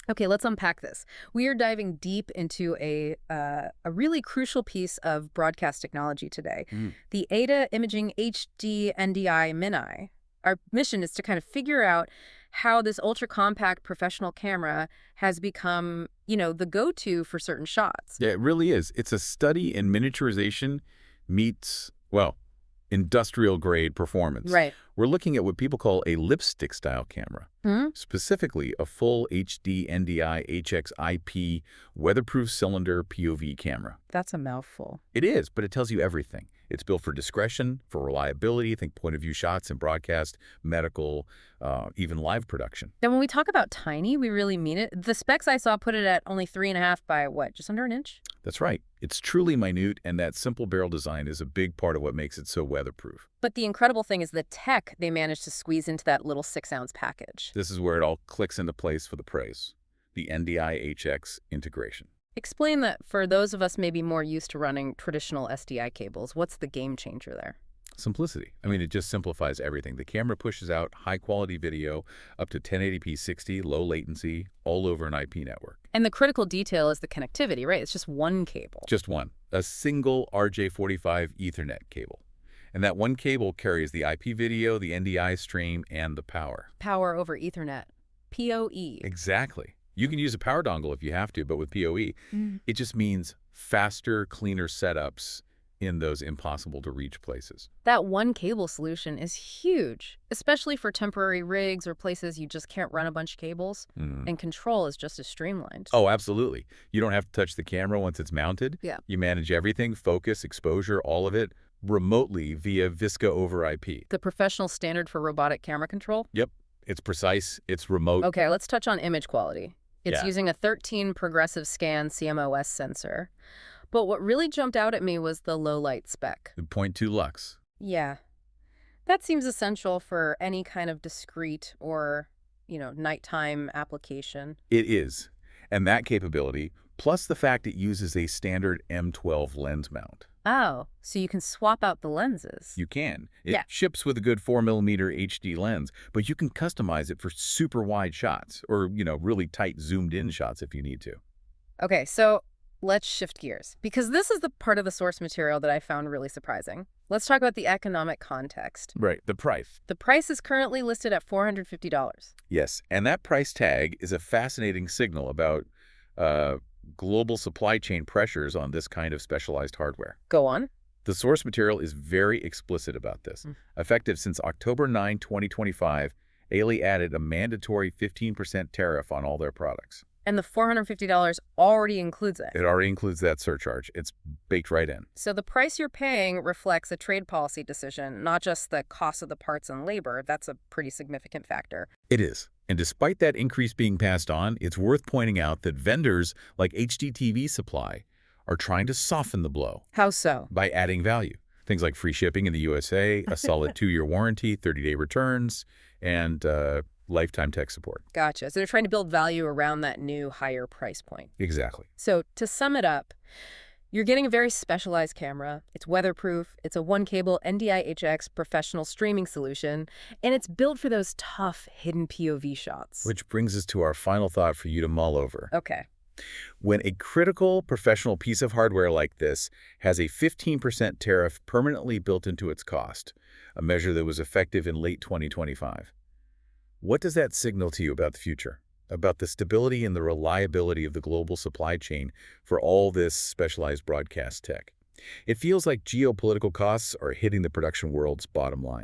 Okay, let's unpack this. We are diving deep into a really crucial piece of broadcast technology today, Mm. the AIDA Imaging HD-NDI-MINI. Our mission is to kind of figure out how this ultra-compact professional camera has become, the go-to for certain shots. Yeah, it really is. It's a study in miniaturization meets, well, industrial grade performance. Right. We're looking at what people call a lipstick style camera, Hmm? specifically a full HD NDI HXIP weatherproof cylinder POV camera. That's a mouthful. It is, but it tells you everything. It's built for discretion, for reliability, think point of view shots in broadcast, medical, even live production. Then when we talk about tiny, we really mean it. The specs I saw put it at only 3.5 by what, just under an inch? That's right. It's truly minute, and that simple barrel design is a big part of what makes it so weatherproof. But the incredible thing is the tech they managed to squeeze into that little 6-ounce package. This is where it all clicks into place for the praise, the NDI-HX integration. Explain that for those of us maybe more used to running traditional SDI cables. What's the game changer there? Simplicity. I mean, it just simplifies everything. The camera pushes out high-quality video up to 1080p 60, low latency, all over an IP network. And the critical detail is the connectivity, right? It's just one cable. Just one, a single RJ45 Ethernet cable. And that one cable carries the IP video, the NDI stream, and the power. Power over Ethernet. PoE. Exactly. You can use a power dongle if you have to, but with PoE, it just means faster, cleaner setups in those impossible-to-reach places. That one cable solution is huge, especially for temporary rigs or places you just can't run a bunch of cables, and control is just as streamlined. Oh, absolutely. You don't have to touch the camera once it's mounted. Yeah. You manage everything, focus, exposure, all of it, remotely via Visca over IP. The professional standard for robotic camera control? Yep. It's precise, it's remote. Okay, let's touch on image quality. It's Yeah. using a 13 progressive scan CMOS sensor. But what really jumped out at me was the low light spec. The 0.2 lux. Yeah. That seems essential for any kind of discrete or, nighttime application. It is. And that capability, plus the fact it uses a standard M12 lens mount. Oh, so you can swap out the lenses. You can. It Yeah. ships with a good 4mm HD lens, but you can customize it for super wide shots or, really tight zoomed in shots if you need to. Okay, so let's shift gears, because this is the part of the source material that I found really surprising. Let's talk about the economic context. Right. The price. The price is currently listed at $450. Yes. And that price tag is a fascinating signal about global supply chain pressures on this kind of specialized hardware. Go on. The source material is very explicit about this. Effective since October 9, 2025, Ailey added a mandatory 15% tariff on all their products. And the $450 already includes it. It already includes that surcharge. It's baked right in. So the price you're paying reflects a trade policy decision, not just the cost of the parts and labor. That's a pretty significant factor. It is. And despite that increase being passed on, it's worth pointing out that vendors like HDTV Supply are trying to soften the blow. How so? By adding value. Things like free shipping in the USA, a solid 2-year warranty, 30-day returns, and lifetime tech support. Gotcha. So they're trying to build value around that new higher price point. Exactly. So to sum it up, you're getting a very specialized camera. It's weatherproof. It's a one-cable NDI-HX professional streaming solution, and it's built for those tough hidden POV shots. Which brings us to our final thought for you to mull over. Okay. When a critical professional piece of hardware like this has a 15% tariff permanently built into its cost, a measure that was effective in late 2025, what does that signal to you about the future? About the stability and the reliability of the global supply chain for all this specialized broadcast tech? It feels like geopolitical costs are hitting the production world's bottom line.